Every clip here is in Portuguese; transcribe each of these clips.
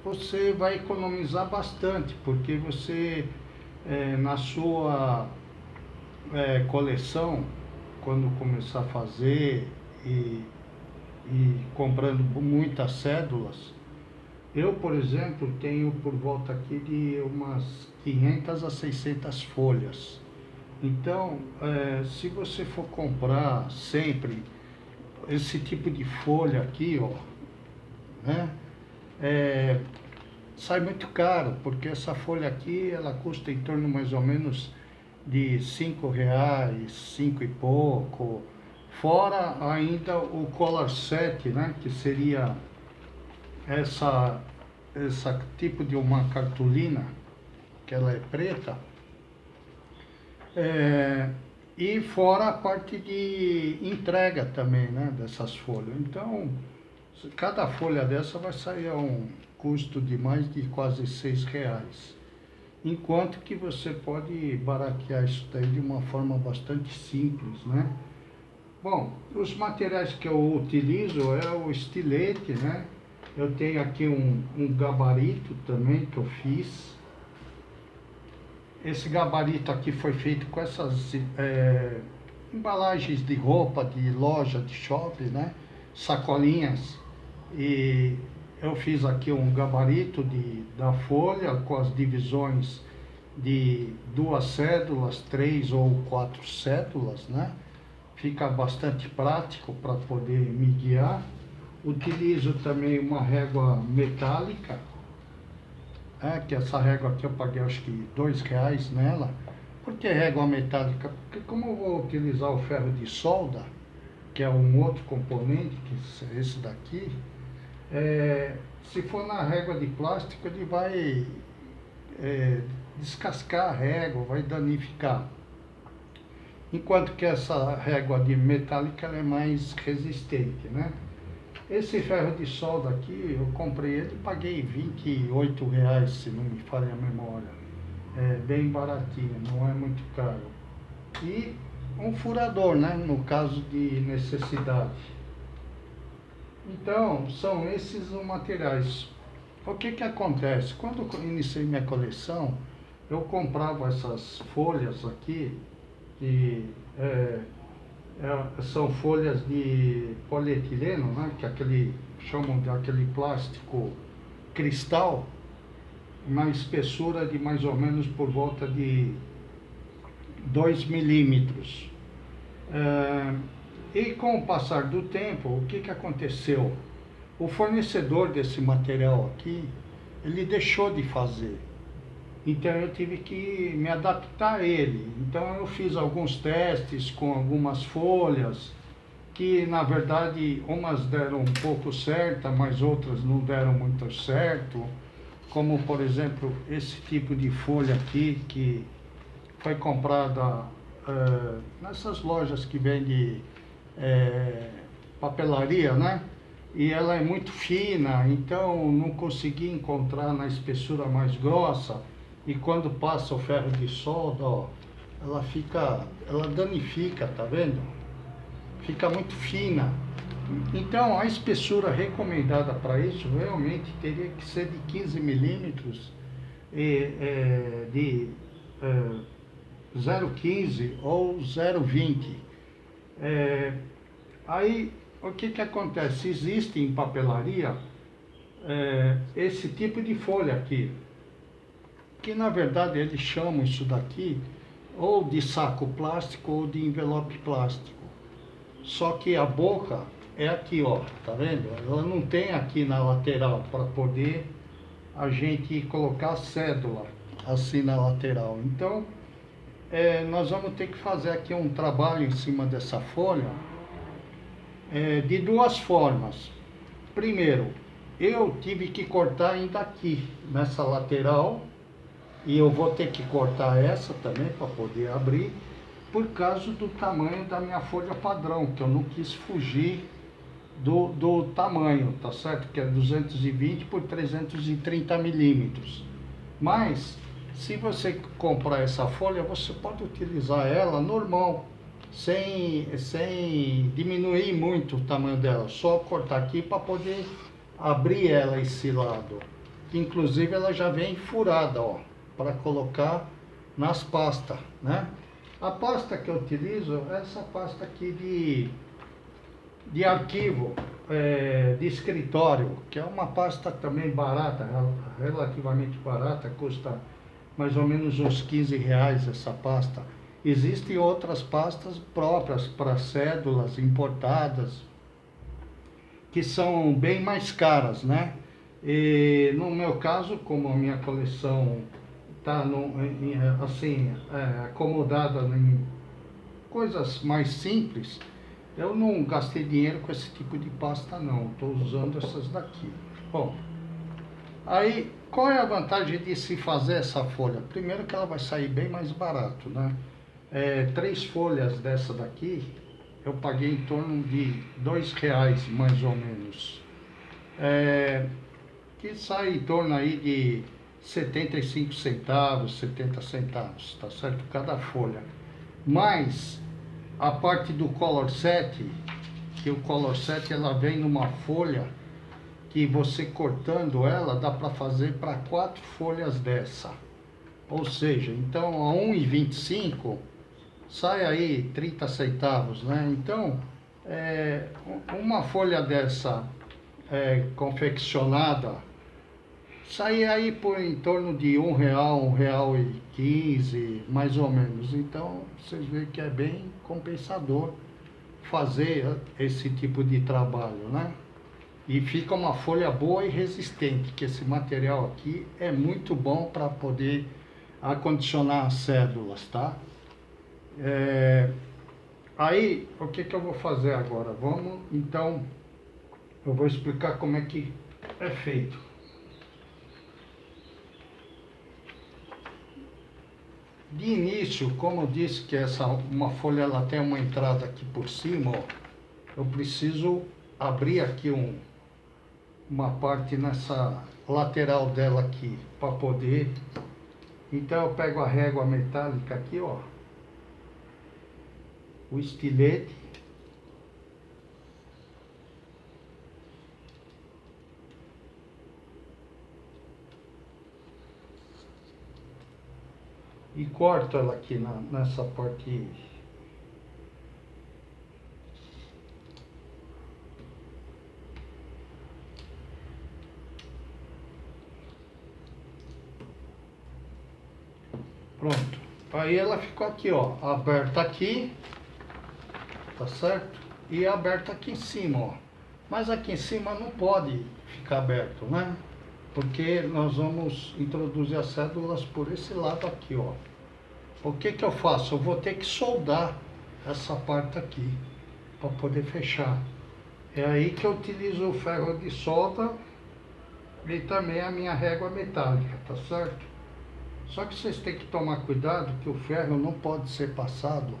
você vai economizar bastante, porque você, na sua coleção, quando começar a fazer e, e comprando muitas cédulas, eu, por exemplo, tenho por volta aqui de umas 500 a 600 folhas. Então, se você for comprar sempre esse tipo de folha aqui, ó, né, é, sai muito caro, porque essa folha aqui, ela custa em torno mais ou menos de R$ 5, 5 e pouco. Fora ainda o Color Set, né, que seria essa, essa tipo de uma cartolina, que ela é preta, é, e fora a parte de entrega também, né, dessas folhas. Então, cada folha dessa vai sair a um custo de mais de quase R$ 6. Enquanto que você pode baratear isso daí de uma forma bastante simples, né? Bom, os materiais que eu utilizo é o estilete, né? Eu tenho aqui um gabarito também que eu fiz. Esse gabarito aqui foi feito com essas embalagens de roupa, de loja, de shopping, né? Sacolinhas. E eu fiz aqui um gabarito da folha com as divisões de 2 cédulas, 3 ou 4 cédulas, né? Fica bastante prático para poder me guiar. Utilizo também uma régua metálica, que essa régua aqui eu paguei acho que R$ 2 nela. Por que régua metálica? Porque como eu vou utilizar o ferro de solda, que é um outro componente, que é esse daqui, se for na régua de plástico, ele vai descascar a régua, vai danificar. Enquanto que essa régua de metálica ela é mais resistente, né? Esse ferro de solda aqui, eu comprei ele e paguei R$ 28, se não me falha a memória. É bem baratinho, não é muito caro. E um furador, né, no caso de necessidade. Então, são esses os materiais. O que acontece? Quando eu iniciei minha coleção, eu comprava essas folhas aqui, que são folhas de polietileno, né, que chamam de aquele plástico cristal, uma espessura de mais ou menos por volta de 2 milímetros. E com o passar do tempo, o que aconteceu? O fornecedor desse material aqui, ele deixou de fazer. Então eu tive que me adaptar a ele. Então eu fiz alguns testes com algumas folhas, que na verdade umas deram um pouco certa, mas outras não deram muito certo. Como por exemplo esse tipo de folha aqui, que foi comprada nessas lojas que vendem papelaria, né? E ela é muito fina, então não consegui encontrar na espessura mais grossa. E quando passa o ferro de solda, ó, ela danifica, tá vendo? Fica muito fina. Então a espessura recomendada para isso realmente teria que ser de 15 milímetros, de 0,15 ou 0,20. Aí o que acontece? Existe em papelaria esse tipo de folha aqui, que na verdade eles chamam isso daqui ou de saco plástico ou de envelope plástico. Só que a boca é aqui, ó, tá vendo? Ela não tem aqui na lateral para poder a gente colocar a cédula assim na lateral. Então, nós vamos ter que fazer aqui um trabalho em cima dessa folha de duas formas. Primeiro, eu tive que cortar ainda aqui, nessa lateral, e eu vou ter que cortar essa também para poder abrir, por causa do tamanho da minha folha padrão, que eu não quis fugir do tamanho, tá certo? Que é 220 por 330 milímetros. Mas, se você comprar essa folha, você pode utilizar ela normal, sem diminuir muito o tamanho dela, só cortar aqui para poder abrir ela esse lado. Inclusive ela já vem furada, ó, para colocar nas pastas, né? A pasta que eu utilizo é essa pasta aqui de arquivo, de escritório, que é uma pasta também barata, relativamente barata, custa mais ou menos uns R$ 15 essa pasta. Existem outras pastas próprias para cédulas importadas, que são bem mais caras, né? E no meu caso, como a minha coleção está assim, acomodada em coisas mais simples, eu não gastei dinheiro com esse tipo de pasta não, estou usando essas daqui. Bom, aí qual é a vantagem de se fazer essa folha? Primeiro que ela vai sair bem mais barato, né? 3 folhas dessa daqui, eu paguei em torno de R$ 2 mais ou menos. Que sai em torno aí de 75 centavos, 70 centavos, tá certo? Cada folha. Mas a parte do Color Set, que o Color Set ela vem numa folha que você cortando ela dá para fazer para 4 folhas dessa. Ou seja, então a 1,25 sai aí 30 centavos, né? Então, uma folha dessa confeccionada sai aí por em torno de R$ 1, R$ 1,15, mais ou menos. Então, vocês veem que é bem compensador fazer esse tipo de trabalho, né? E fica uma folha boa e resistente, que esse material aqui é muito bom para poder acondicionar as cédulas, tá? Aí, o que eu vou fazer agora? Vamos, então, eu vou explicar como é que é feito. De início, como eu disse que uma folha ela tem uma entrada aqui por cima, ó, eu preciso abrir aqui uma parte nessa lateral dela aqui, para poder... Então eu pego a régua metálica aqui, ó, o estilete, e corto ela aqui nessa parte. Pronto. Aí ela ficou aqui, ó, aberta aqui, tá certo? E aberta aqui em cima, ó. Mas aqui em cima não pode ficar aberto, né? Porque nós vamos introduzir as cédulas por esse lado aqui, ó. O que eu faço? Eu vou ter que soldar essa parte aqui para poder fechar. É aí que eu utilizo o ferro de solda e também a minha régua metálica, tá certo? Só que vocês têm que tomar cuidado que o ferro não pode ser passado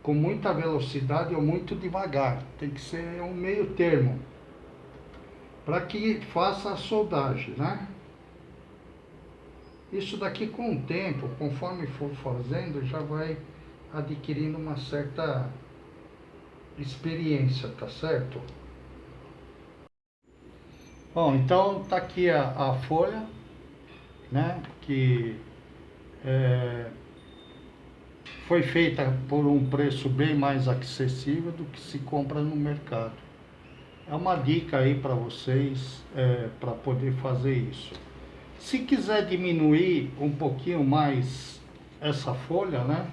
com muita velocidade ou muito devagar. Tem que ser um meio termo para que faça a soldagem, né? Isso daqui com o tempo, conforme for fazendo, já vai adquirindo uma certa experiência, tá certo? Bom, então tá aqui a folha, né? Que foi feita por um preço bem mais acessível do que se compra no mercado. É uma dica aí para vocês, para poder fazer isso. Se quiser diminuir um pouquinho mais essa folha, né?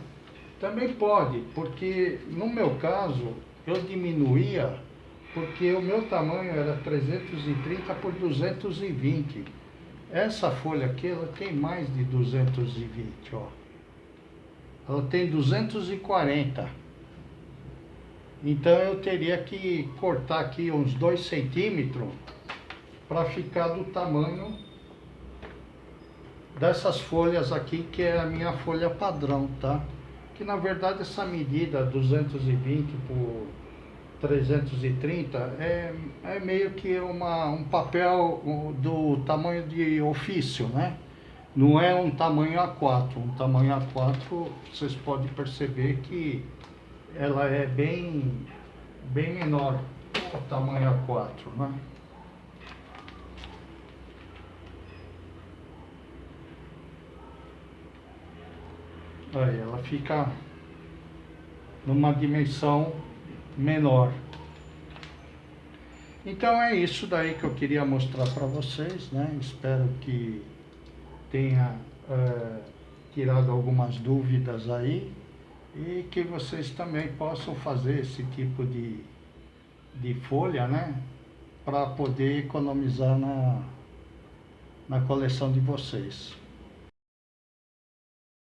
Também pode, porque no meu caso eu diminuía porque o meu tamanho era 330 por 220. Essa folha aqui ela tem mais de 220, ó. Ela tem 240. Então eu teria que cortar aqui uns 2 centímetros para ficar do tamanho dessas folhas aqui, que é a minha folha padrão, tá? Que na verdade essa medida 220 por 330 é meio que um papel do tamanho de ofício, né? Não é um tamanho A4. Um tamanho A4, vocês podem perceber que ela é bem menor, o tamanho A4, né? Aí ela fica numa dimensão menor. Então é isso daí que eu queria mostrar para vocês, né? Espero que tenha tirado algumas dúvidas aí e que vocês também possam fazer esse tipo de folha, né? Para poder economizar na coleção de vocês.